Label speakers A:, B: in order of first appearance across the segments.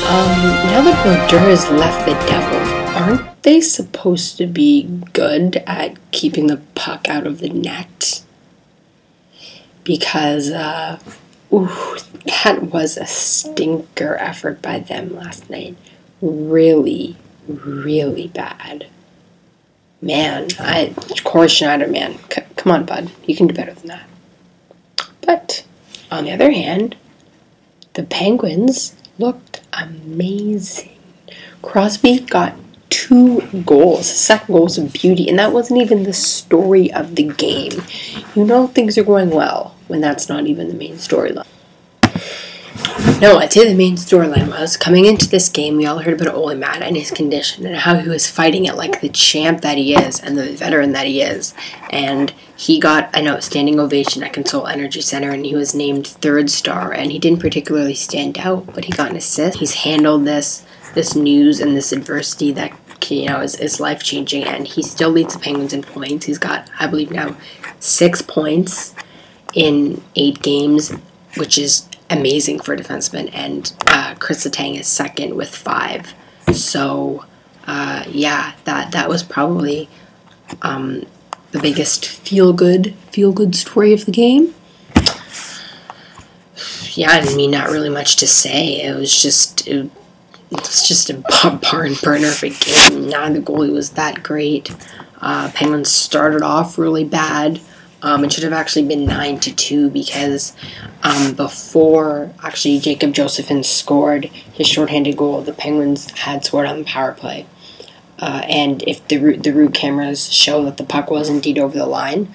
A: Now that Brodeur has left the Devils, aren't they supposed to be good at keeping the puck out of the net? Because, that was a stinker effort by them last night. Really, really bad. Man, Corey Schneider, man, come on, bud. You can do better than that. But, on the other hand, the Penguins looked amazing. Crosby got 2 goals. The second goal was a beauty, and that wasn't even the story of the game. You know things are going well when that's not even the main storyline. No, I'd say the main storyline was, coming into this game, we all heard about Ole Matt and his condition and how he was fighting it like the champ that he is and the veteran that he is. And he got an outstanding ovation at Consol Energy Center, and he was named 3rd star, and he didn't particularly stand out, but he got an assist. He's handled this news and this adversity that, is life-changing, and he still leads the Penguins in points. He's got, I believe now, 6 points in 8 games, which is amazing for a defenseman, and Chris Letang is second with 5. So, that was probably the biggest feel-good story of the game. Yeah, I mean, not really much to say. It was just a barn burner of a game. Not the goalie was that great. Penguins started off really bad. It should have actually been 9-2 because before actually Jacob Josephson scored his shorthanded goal, the Penguins had scored on the power play. And if the root cameras show that the puck was indeed over the line,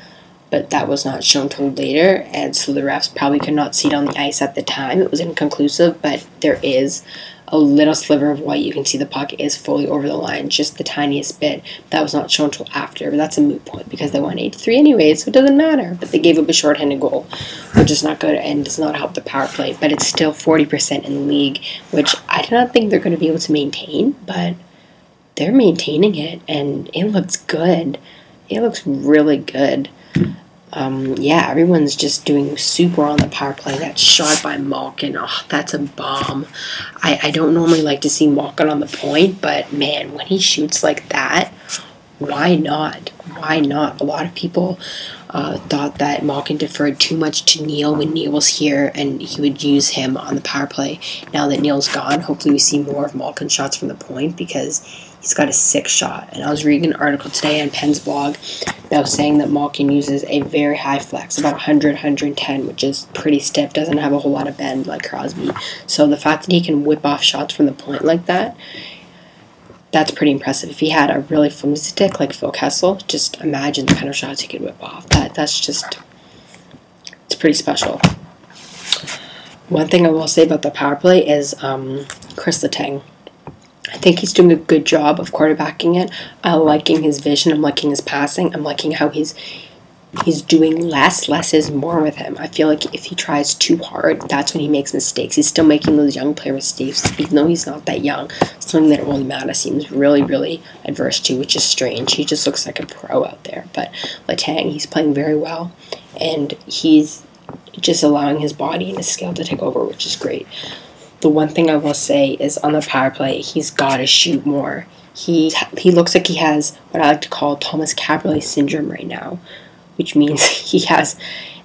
A: but that was not shown till later, and so the refs probably could not see it on the ice at the time. It was inconclusive, but there is a little sliver of white. You can see the puck is fully over the line, just the tiniest bit. That was not shown till after, but that's a moot point because they won 8-3 anyway, so it doesn't matter. But they gave up a shorthanded goal, which is not good and does not help the power play, but it's still 40% in the league, which I do not think they're going to be able to maintain, but they're maintaining it, and it looks good. It looks really good. Everyone's just doing super on the power play. That shot by Malkin, that's a bomb. I don't normally like to see Malkin on the point, but man, when he shoots like that, why not? Why not? A lot of people thought that Malkin deferred too much to Neil when Neil was here, and he would use him on the power play. Now that Neil's gone, hopefully we see more of Malkin's shots from the point because he's got a 6 shot. And I was reading an article today on Penn's blog that was saying that Malkin uses a very high flex, about 100, 110, which is pretty stiff, doesn't have a whole lot of bend like Crosby. So the fact that he can whip off shots from the point like that, that's pretty impressive. If he had a really flimsy stick like Phil Kessel, just imagine the kind of shots he could whip off. It's pretty special. One thing I will say about the power play is Chris Letang. I think he's doing a good job of quarterbacking it. I'm liking his vision. I'm liking his passing. I'm liking how he's doing less. Less is more with him. I feel like if he tries too hard, that's when he makes mistakes. He's still making those young player mistakes, even though he's not that young. Something that Ole Matt seems really, really adverse to, which is strange. He just looks like a pro out there. But Letang, he's playing very well, and he's just allowing his body and his skill to take over, which is great. The one thing I will say is on the power play, he's got to shoot more. He looks like he has what I like to call Thomas Caberlet syndrome right now, which means he has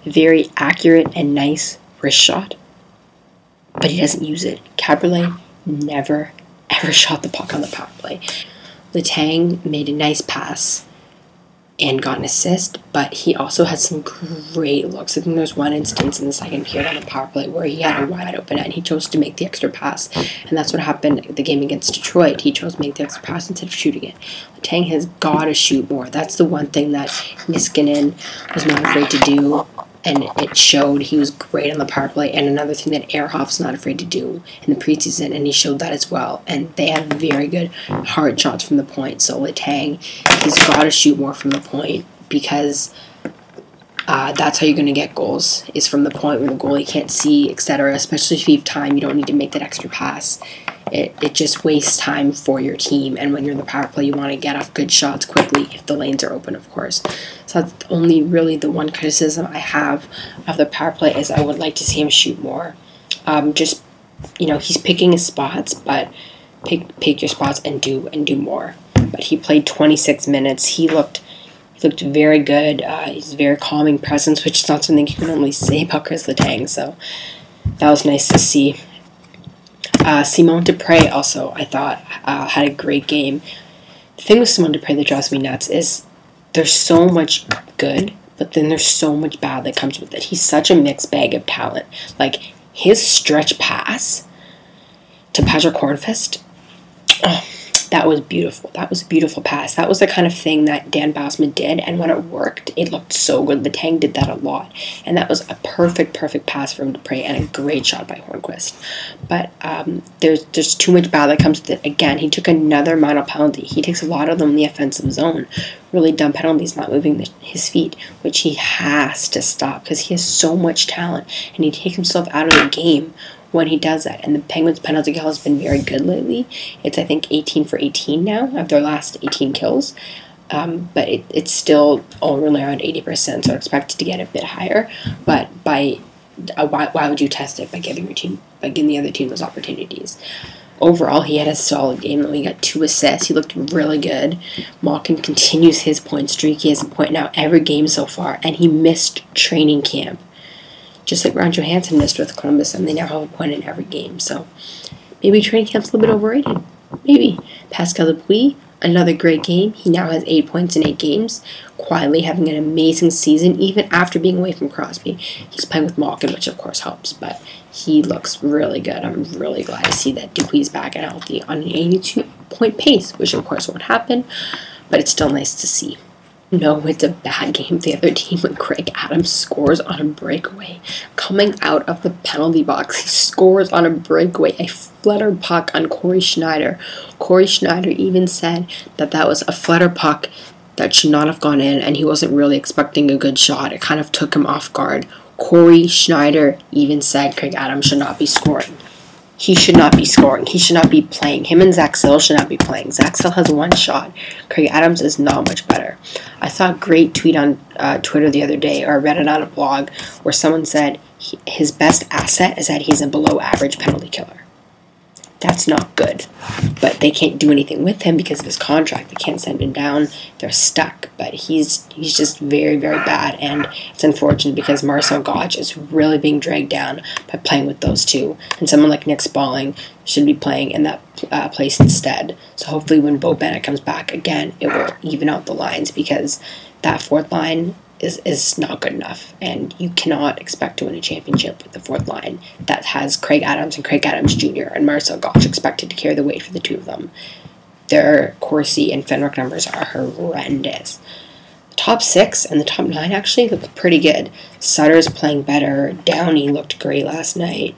A: a very accurate and nice wrist shot, but he doesn't use it. Caberlet never, ever shot the puck on the power play. Letang made a nice pass and got an assist, but he also had some great looks. I think there's one instance in the second period on the power play where he had a wide open net and he chose to make the extra pass, and that's what happened at the game against Detroit. He chose to make the extra pass instead of shooting it. Letang has got to shoot more. That's the one thing that Niskanen was not afraid to do, and it showed. He was great on the power play, and another thing that Ehrhoff's not afraid to do in the preseason, and he showed that as well. And they have very good hard shots from the point. So Letang, he's got to shoot more from the point because that's how you're going to get goals, is from the point where the goalie can't see, etc. Especially if you have time, you don't need to make that extra pass. It just wastes time for your team, and when you're in the power play, you want to get off good shots quickly if the lanes are open, of course. So that's only really the one criticism I have of the power play, is I would like to see him shoot more. Just he's picking his spots, but pick your spots and do more. But he played 26 minutes. He looked very good. He's a very calming presence, which is not something you can normally say about Chris Letang. So that was nice to see. Simone Dupre also, I thought, had a great game. The thing with Simone Dupre that drives me nuts is there's so much good, but then there's so much bad that comes with it. He's such a mixed bag of talent. Like, his stretch pass to Patrick Hornfist, that was beautiful. That was a beautiful pass. That was the kind of thing that Dan Bausman did, and when it worked, it looked so good. Letang did that a lot, and that was a perfect pass from Dupre and a great shot by Hornquist. But there's too much bad that comes with it. Again, he took another minor penalty. He takes a lot of them in the offensive zone. Really dumb penalties, not moving his feet, which he has to stop because he has so much talent, and he takes himself out of the game when he does that. And the Penguins' penalty kill has been very good lately. It's, I think, 18 for 18 now of their last 18 kills. But it's still only around 80%, so I expect it to get a bit higher. But why would you test it? By giving the other team those opportunities. Overall, he had a solid game. He got 2 assists. He looked really good. Malkin continues his point streak. He has a point now every game so far, and he missed training camp. Just like Ron Johansson missed with Columbus, and they now have a point in every game. So maybe training camp's a little bit overrated. Maybe. Pascal Dupuis, another great game. He now has 8 points in 8 games, quietly having an amazing season, even after being away from Crosby. He's playing with Malkin, which of course helps, but he looks really good. I'm really glad to see that Dupuis back and healthy on an 82-point pace, which of course won't happen, but it's still nice to see. No, it's a bad game for the other team when Craig Adams scores on a breakaway. Coming out of the penalty box, he scores on a breakaway, a flutter puck on Corey Schneider. Corey Schneider even said that was a flutter puck that should not have gone in, and he wasn't really expecting a good shot. It kind of took him off guard. Corey Schneider even said Craig Adams should not be scoring. He should not be scoring. He should not be playing. Him and Zach Sill should not be playing. Zach Sill has 1 shot. Craig Adams is not much better. I saw a great tweet on Twitter the other day, or I read it on a blog, where someone said his best asset is that he's a below-average penalty killer. That's not good. But they can't do anything with him because of his contract. They can't send him down. They're stuck. But he's just very, very bad. And it's unfortunate because Marcel Gottsch is really being dragged down by playing with those two. And someone like Nick Spalling should be playing in that place instead. So hopefully when Bo Bennett comes back again, it will even out the lines because that fourth line is not good enough, and you cannot expect to win a championship with the fourth line that has Craig Adams and Craig Adams Jr. and Marcel Gottsch expected to carry the weight for the two of them. Their Corsi and Fenwick numbers are horrendous. The top 6 and the top 9 actually look pretty good. Sutter's playing better. Downey looked great last night.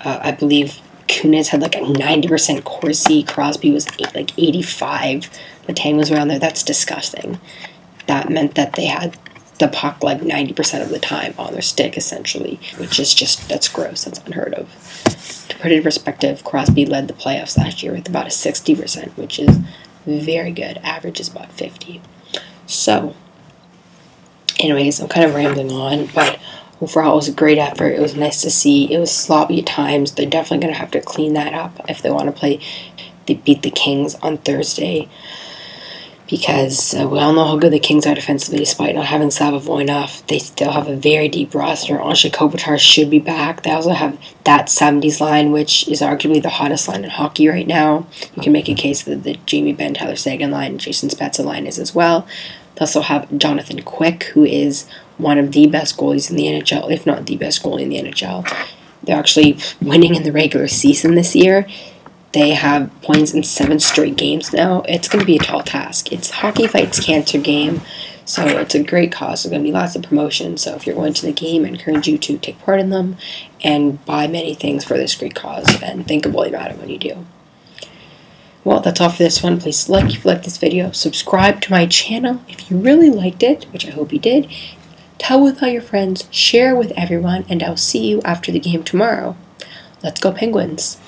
A: I believe Kunis had like a 90% Corsi. Crosby was like 85. Letang was around there. That's disgusting. That meant that they had the puck like 90% of the time on their stick, essentially, which is that's gross. That's unheard of. To put it in perspective, Crosby led the playoffs last year with about a 60%, which is very good. Average is about 50. So, anyways, I'm kind of rambling on, but overall, it was a great effort. It was nice to see. It was sloppy at times. They're definitely going to have to clean that up if they want to beat the Kings on Thursday. Because we all know how good the Kings are defensively, despite not having Slava Voinov. They still have a very deep roster. Anze Kopitar should be back. They also have that 70s line, which is arguably the hottest line in hockey right now. You can make a case that the Jamie Benn, Tyler Seguin line, Jason Spezza line is as well. They also have Jonathan Quick, who is one of the best goalies in the NHL, if not the best goalie in the NHL. They're actually winning in the regular season this year. They have points in 7 straight games now. It's going to be a tall task. It's Hockey Fights Cancer game, so it's a great cause. There's going to be lots of promotions, so if you're going to the game, I encourage you to take part in them and buy many things for this great cause, and think of about it when you do. Well, that's all for this one. Please like if you liked this video. Subscribe to my channel if you really liked it, which I hope you did. Tell with all your friends, share with everyone, and I'll see you after the game tomorrow. Let's go Penguins!